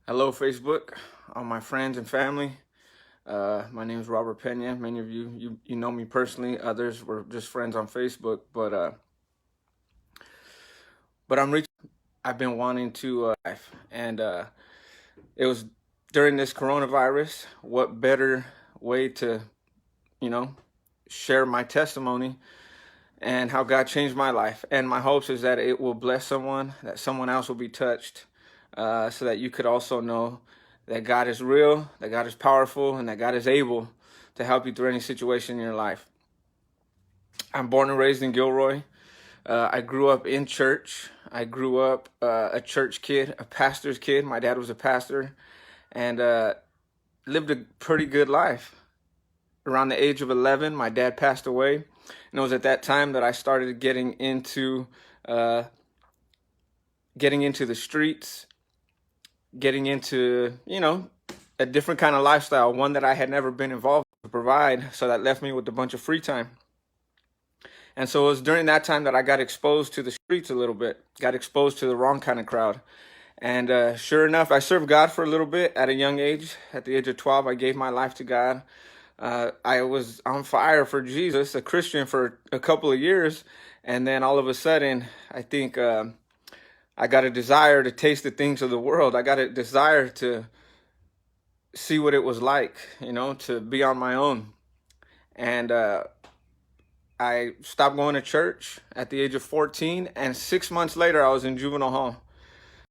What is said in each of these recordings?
Hello, Facebook, all my friends and family. My name is Robert Pena. Many of you know me personally. Others were just friends on Facebook. But I'm reaching. I've been wanting to, and it was during this coronavirus. What better way to, you know, share my testimony and how God changed my life. And my hopes is that it will bless someone, that someone else will be touched, so that you could also know that God is real, that God is powerful, and that God is able to help you through any situation in your life. I'm born and raised in Gilroy. I grew up in church. I grew up a church kid, a pastor's kid. My dad was a pastor, and lived a pretty good life. Around the age of 11, my dad passed away, and it was at that time that I started getting into the streets, getting into, a different kind of lifestyle, one that I had never been involved to provide. So that left me with a bunch of free time. And so it was during that time that I got exposed to the streets a little bit, got exposed to the wrong kind of crowd. And sure enough, I served God for a little bit at a young age. At the age of 12, I gave my life to God. I was on fire for Jesus, a Christian for a couple of years. And then all of a sudden, I think I got a desire to taste the things of the world. I got a desire to see what it was like, to be on my own. And I stopped going to church at the age of 14. And 6 months later, I was in juvenile hall.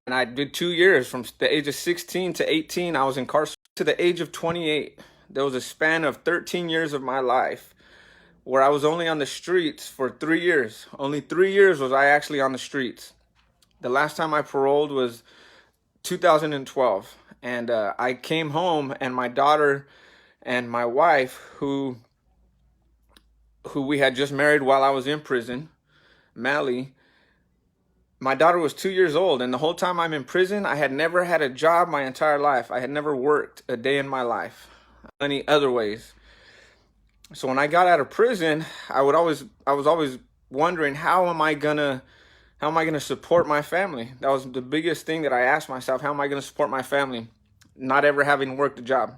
And I did 2 years. From the age of 16 to 18, I was incarcerated. To the age of 28, there was a span of 13 years of my life where I was only on the streets for 3 years. Only 3 years was I actually on the streets. The last time I paroled was 2012. And I came home, and my daughter and my wife, who we had just married while I was in prison, Mally, my daughter was 2 years old, and the whole time I'm in prison, I had never had a job my entire life. I had never worked a day in my life, any other ways. So when I got out of prison, I was always wondering, how am I gonna support my family? That was the biggest thing that I asked myself. How am I gonna support my family, not ever having worked a job?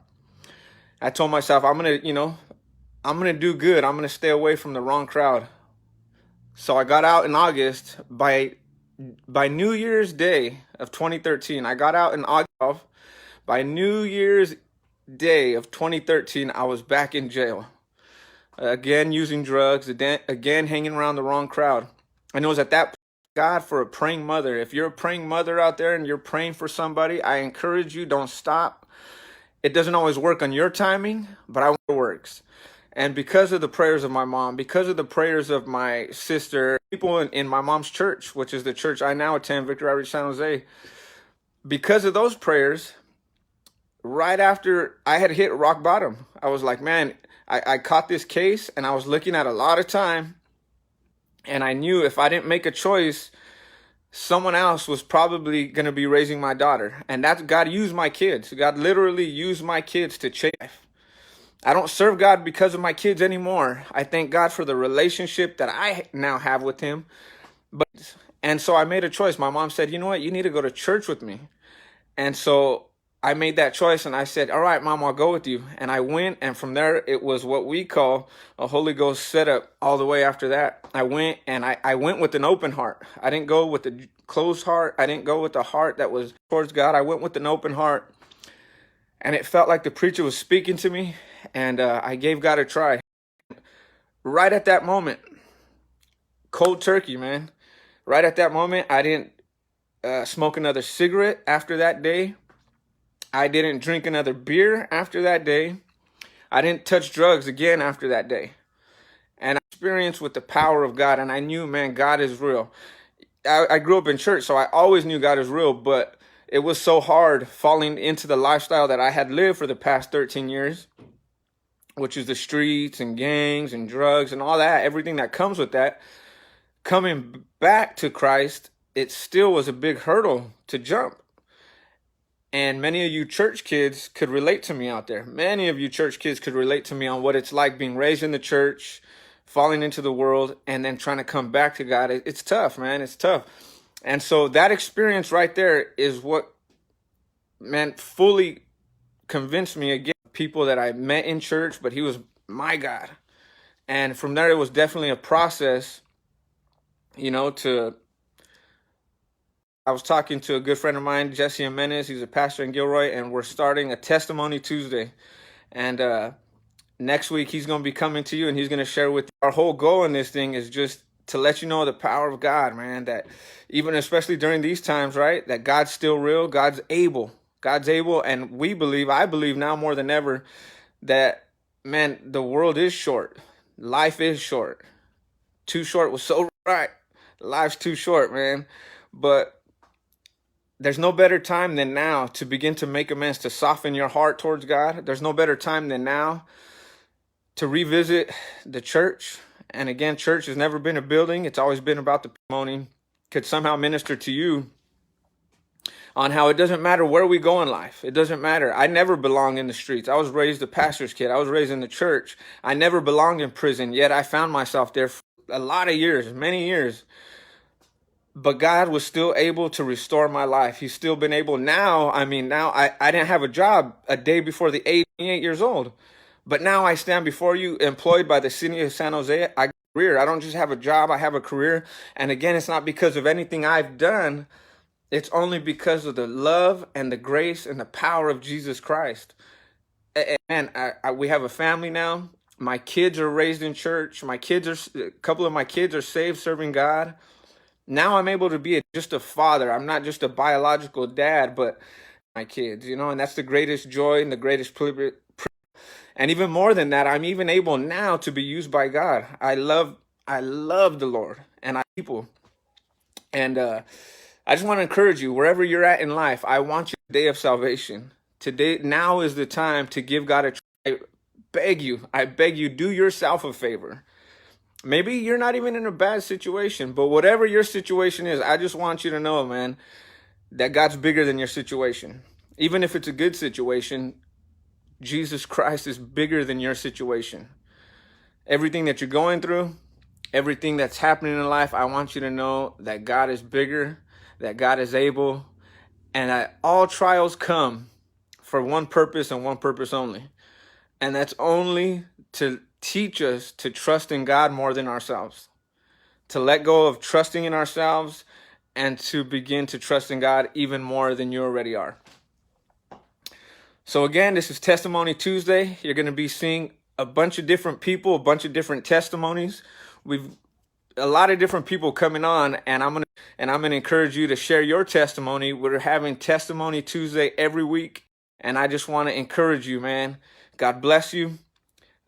I told myself, I'm gonna do good. I'm gonna stay away from the wrong crowd. So I got out in August. By New Year's Day of 2013, I got out in August. By New Year's Day of 2013, I was back in jail. Again, using drugs, again, hanging around the wrong crowd. And it was at that point, God, for a praying mother. If you're a praying mother out there and you're praying for somebody, I encourage you, don't stop. It doesn't always work on your timing, but I know it works. And because of the prayers of my mom, because of the prayers of my sister, people in my mom's church, which is the church I now attend, Victory Outreach San Jose, because of those prayers, right after I had hit rock bottom, I was like, man, I caught this case, and I was looking at a lot of time, and I knew if I didn't make a choice, someone else was probably going to be raising my daughter. And that's, God used my kids. God literally used my kids to change life. I don't serve God because of my kids anymore. I thank God for the relationship that I now have with him. And so I made a choice. My mom said, you know what, you need to go to church with me. And so I made that choice, and I said, all right, Mom, I'll go with you. And I went, and from there, it was what we call a Holy Ghost setup all the way after that. I went, and I went with an open heart. I didn't go with a closed heart. I didn't go with a heart that was towards God. I went with an open heart, and it felt like the preacher was speaking to me, and I gave God a try. Right at that moment, cold turkey, man. Right at that moment, I didn't smoke another cigarette after that day. I didn't drink another beer after that day. I didn't touch drugs again after that day. And I experienced with the power of God, and I knew, man, God is real. I grew up in church, so I always knew God is real, but it was so hard falling into the lifestyle that I had lived for the past 13 years, which is the streets and gangs and drugs and all that, everything that comes with that. Coming back to Christ, it still was a big hurdle to jump. And many of you church kids could relate to me out there. Many of you church kids could relate to me on what it's like being raised in the church, falling into the world, and then trying to come back to God. It's tough, man. It's tough. And so that experience right there is what man, fully convinced me again. People that I met in church, but he was my God. And from there, it was definitely a process, to I was talking to a good friend of mine, Jesse Jimenez. He's a pastor in Gilroy, and we're starting a Testimony Tuesday. And next week, he's going to be coming to you, and he's going to share with you. Our whole goal in this thing is just to let you know the power of God, man, that even especially during these times, right, that God's still real, God's able, and I believe now more than ever that, man, the world is short. Life is short. Too short was so right. Life's too short, man. But there's no better time than now to begin to make amends, to soften your heart towards God. There's no better time than now to revisit the church. And again, church has never been a building. It's always been about the testimony. Could somehow minister to you on how it doesn't matter where we go in life. It doesn't matter. I never belonged in the streets. I was raised a pastor's kid. I was raised in the church. I never belonged in prison, yet I found myself there for a lot of years, many years. But God was still able to restore my life. He's still been able. Now I didn't have a job a day before the 88 years old. But now I stand before you employed by the city of San Jose. I got a career. I don't just have a job. I have a career. And again, it's not because of anything I've done. It's only because of the love and the grace and the power of Jesus Christ. And we have a family now. My kids are raised in church. A couple of my kids are saved, serving God. Now I'm able to be just a father. I'm not just a biological dad, but my kids, and that's the greatest joy and the greatest privilege. And even more than that, I'm even able now to be used by God. I love the Lord and people. And I just want to encourage you, wherever you're at in life, I want you a day of salvation. Today, now is the time to give God a try. I beg you, do yourself a favor. Maybe you're not even in a bad situation, but whatever your situation is, I just want you to know, man, that God's bigger than your situation. Even if it's a good situation, Jesus Christ is bigger than your situation. Everything that you're going through, everything that's happening in life, I want you to know that God is bigger, that God is able, and that all trials come for one purpose and one purpose only. And that's only to teach us to trust in God more than ourselves, to let go of trusting in ourselves and to begin to trust in God even more than you already are. So again, this is Testimony Tuesday. You're going to be seeing a bunch of different people, a bunch of different testimonies. We've a lot of different people coming on, and I'm gonna encourage you to share your testimony. We're having Testimony Tuesday every week, and I just want to encourage you, man. God bless you.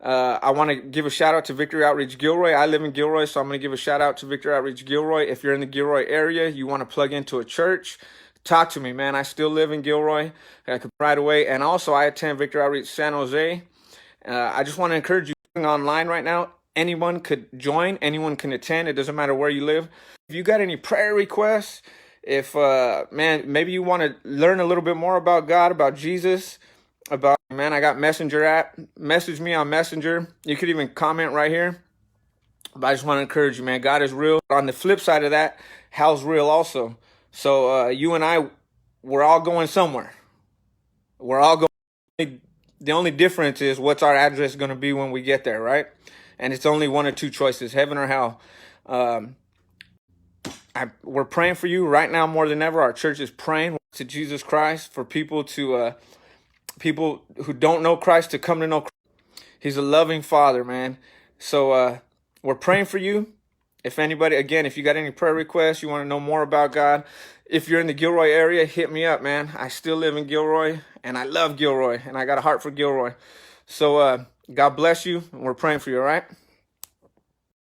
I want to give a shout out to Victory Outreach Gilroy. I live in Gilroy, so I'm going to give a shout out to Victory Outreach Gilroy. If you're in the Gilroy area, you want to plug into a church, talk to me, man. I still live in Gilroy. I could right away. And also, I attend Victory Outreach San Jose. I just want to encourage you online right now. Anyone could join. Anyone can attend. It doesn't matter where you live. If you got any prayer requests, if, maybe you want to learn a little bit more about God, about Jesus, I got Messenger app. Message me on Messenger. You could even comment right here. But I just want to encourage you, man. God is real. On the flip side of that, hell's real also. So you and I, we're all going somewhere. We're all going. The only difference is what's our address going to be when we get there, right? And it's only one or two choices, heaven or hell. We're praying for you right now more than ever. Our church is praying to Jesus Christ for people who don't know Christ to come to know Christ. He's a loving Father, man. So we're praying for you. If anybody, again, if you got any prayer requests, you want to know more about God, if you're in the Gilroy area, hit me up, man. I still live in Gilroy, and I love Gilroy, and I got a heart for Gilroy. So God bless you, and we're praying for you, all right?